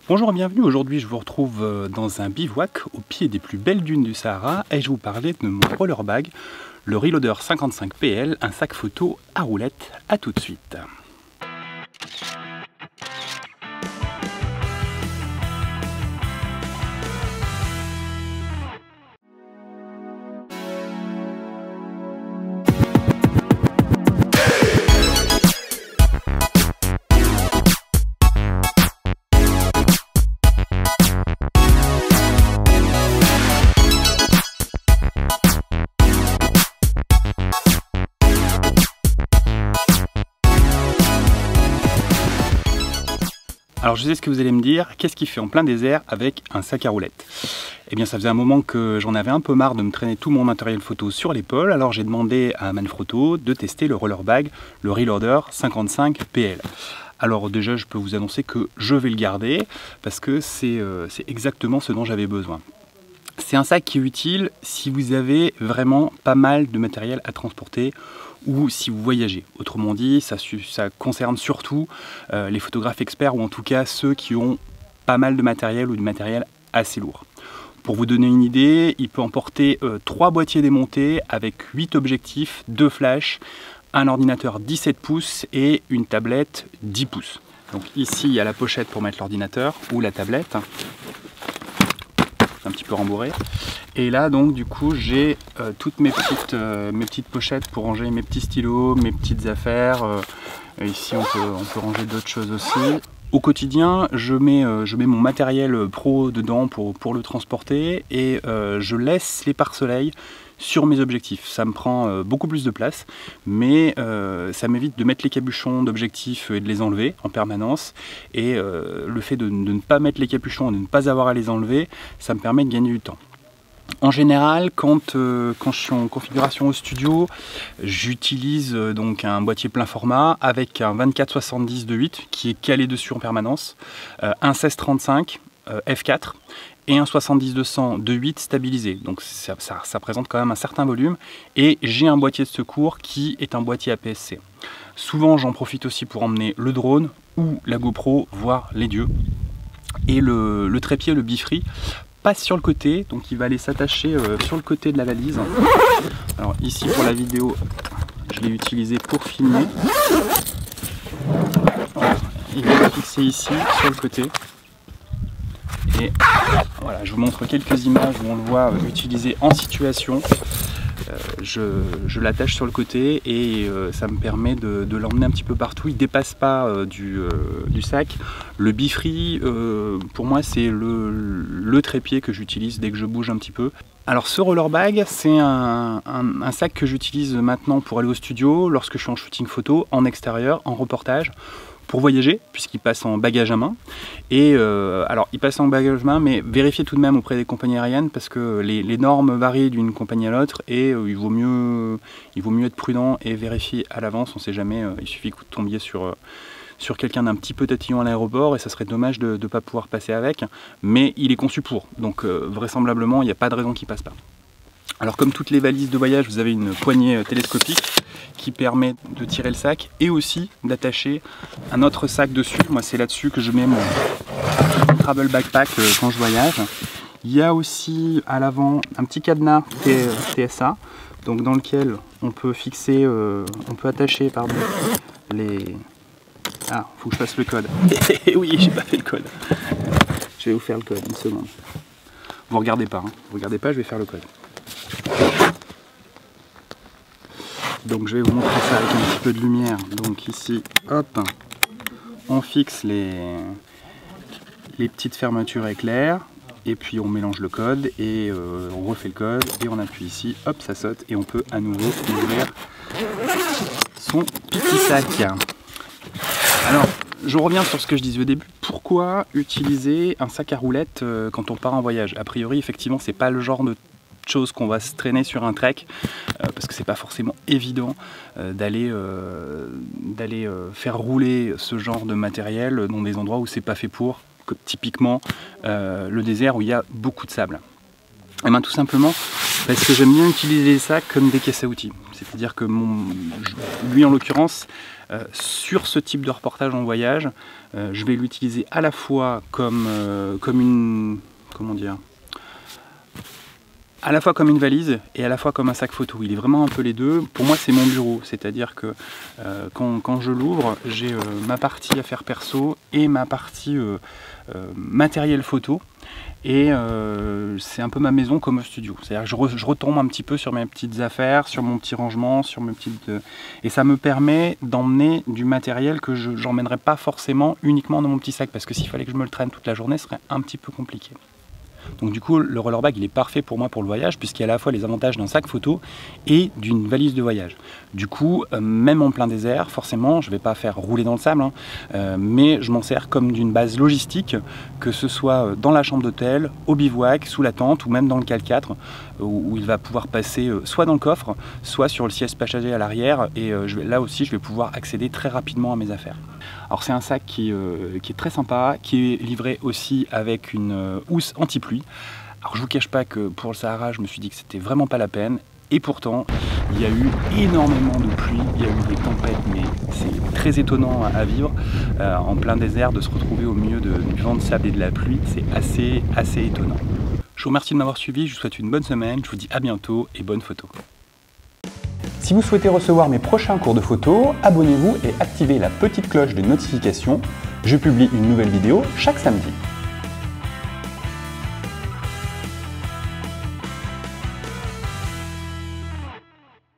Bonjour et bienvenue, aujourd'hui je vous retrouve dans un bivouac au pied des plus belles dunes du Sahara et je vais vous parler de mon roller bag, le Reloader 55 PL, un sac photo à roulettes. A tout de suite. Alors je sais ce que vous allez me dire, qu'est-ce qu'il fait en plein désert avec un sac à roulettes? Eh bien ça faisait un moment que j'en avais un peu marre de me traîner tout mon matériel photo sur l'épaule, alors j'ai demandé à Manfrotto de tester le roller bag, le Reloader 55 PL. Alors déjà je peux vous annoncer que je vais le garder parce que c'est exactement ce dont j'avais besoin. C'est un sac qui est utile si vous avez vraiment pas mal de matériel à transporter ou si vous voyagez. Autrement dit, ça concerne surtout les photographes experts ou en tout cas ceux qui ont pas mal de matériel ou du matériel assez lourd. Pour vous donner une idée, il peut emporter 3 boîtiers démontés avec 8 objectifs, 2 flashs, un ordinateur 17 pouces et une tablette 10 pouces. Donc ici, il y a la pochette pour mettre l'ordinateur ou la tablette. Un petit peu rembourré. Et là donc du coup j'ai toutes mes petites pochettes pour ranger mes petits stylos, mes petites affaires. Ici on peut ranger d'autres choses aussi. Au quotidien je mets mon matériel pro dedans pour le transporter et je laisse les pare-soleil sur mes objectifs. Ça me prend beaucoup plus de place, mais ça m'évite de mettre les capuchons d'objectifs et de les enlever en permanence. Et le fait de ne pas mettre les capuchons et de ne pas avoir à les enlever, ça me permet de gagner du temps. En général, quand je suis en configuration au studio, j'utilise donc un boîtier plein format avec un 24-70 de 8 qui est calé dessus en permanence, un 16-35 f4 et un 70-200 de 8 stabilisé. Donc ça présente quand même un certain volume. Et j'ai un boîtier de secours qui est un boîtier APS-C. Souvent j'en profite aussi pour emmener le drone ou la GoPro, voire les dieux. Et le trépied, le Bifree, passe sur le côté, donc il va aller s'attacher sur le côté de la valise. Alors ici pour la vidéo, je l'ai utilisé pour filmer. Il va fixer ici sur le côté. Et voilà, je vous montre quelques images où on le voit utilisé en situation. Je l'attache sur le côté et ça me permet de l'emmener un petit peu partout. Il ne dépasse pas du sac. Le Bifree, pour moi, c'est le trépied que j'utilise dès que je bouge un petit peu. Alors ce roller bag, c'est un sac que j'utilise maintenant pour aller au studio, lorsque je suis en shooting photo, en extérieur, en reportage, pour voyager, puisqu'il passe en bagage à main. Et alors il passe en bagage à main, mais vérifiez tout de même auprès des compagnies aériennes, parce que les normes varient d'une compagnie à l'autre, et il vaut mieux être prudent et vérifier à l'avance. On ne sait jamais, il suffit que vous tombiez sur quelqu'un d'un petit peu tatillon à l'aéroport, et ça serait dommage de ne pas pouvoir passer avec, mais il est conçu pour, donc vraisemblablement il n'y a pas de raison qu'il passe pas. Alors comme toutes les valises de voyage, vous avez une poignée télescopique qui permet de tirer le sac et aussi d'attacher un autre sac dessus. Moi c'est là-dessus que je mets mon travel backpack quand je voyage. Il y a aussi à l'avant un petit cadenas TSA, donc dans lequel on peut fixer, on peut attacher les... Ah, faut que je fasse le code. Oui, j'ai pas fait le code. Je vais vous faire le code, une seconde. Vous regardez pas, hein. Vous regardez pas, je vais faire le code. Donc je vais vous montrer ça avec un petit peu de lumière. Donc ici, hop, on fixe les petites fermetures éclairs et puis on mélange le code et on refait le code et on appuie ici, hop, ça saute et on peut à nouveau ouvrir son petit sac. Alors, je reviens sur ce que je disais au début. Pourquoi utiliser un sac à roulettes quand on part en voyage? A priori, effectivement, c'est pas le genre de choses qu'on va se traîner sur un trek parce que c'est pas forcément évident d'aller faire rouler ce genre de matériel dans des endroits où c'est pas fait pour, comme typiquement le désert où il y a beaucoup de sable. Et bien tout simplement Parce que j'aime bien utiliser les sacs comme des caisses à outils. C'est-à-dire que lui en l'occurrence, sur ce type de reportage en voyage, je vais l'utiliser à la fois comme une... comment dire, à la fois comme une valise et à la fois comme un sac photo. Il est vraiment un peu les deux. Pour moi, c'est mon bureau. C'est-à-dire que quand je l'ouvre, j'ai ma partie affaires perso et ma partie matériel photo. Et c'est un peu ma maison comme au studio. C'est-à-dire que je retombe un petit peu sur mes petites affaires, sur mon petit rangement, sur mes petites... Et ça me permet d'emmener du matériel que je n'emmènerais pas forcément uniquement dans mon petit sac. Parce que s'il fallait que je me le traîne toute la journée, ce serait un petit peu compliqué. Donc du coup, le roller bag, il est parfait pour moi pour le voyage, puisqu'il y a à la fois les avantages d'un sac photo et d'une valise de voyage. Du coup, même en plein désert, forcément, je ne vais pas faire rouler dans le sable, hein, mais je m'en sers comme d'une base logistique, que ce soit dans la chambre d'hôtel, au bivouac, sous la tente, ou même dans le 4x4, où il va pouvoir passer soit dans le coffre, soit sur le siège passager à l'arrière, et là aussi, je vais pouvoir accéder très rapidement à mes affaires. Alors c'est un sac qui est très sympa, qui est livré aussi avec une housse anti-pluie. Alors je vous cache pas que pour le Sahara, je me suis dit que c'était vraiment pas la peine. Et pourtant, il y a eu énormément de pluie, il y a eu des tempêtes, mais c'est très étonnant à vivre. En plein désert, de se retrouver au milieu du vent de sable et de la pluie, c'est assez étonnant. Je vous remercie de m'avoir suivi, je vous souhaite une bonne semaine, je vous dis à bientôt et bonne photo. Si vous souhaitez recevoir mes prochains cours de photo, abonnez-vous et activez la petite cloche de notification. Je publie une nouvelle vidéo chaque samedi.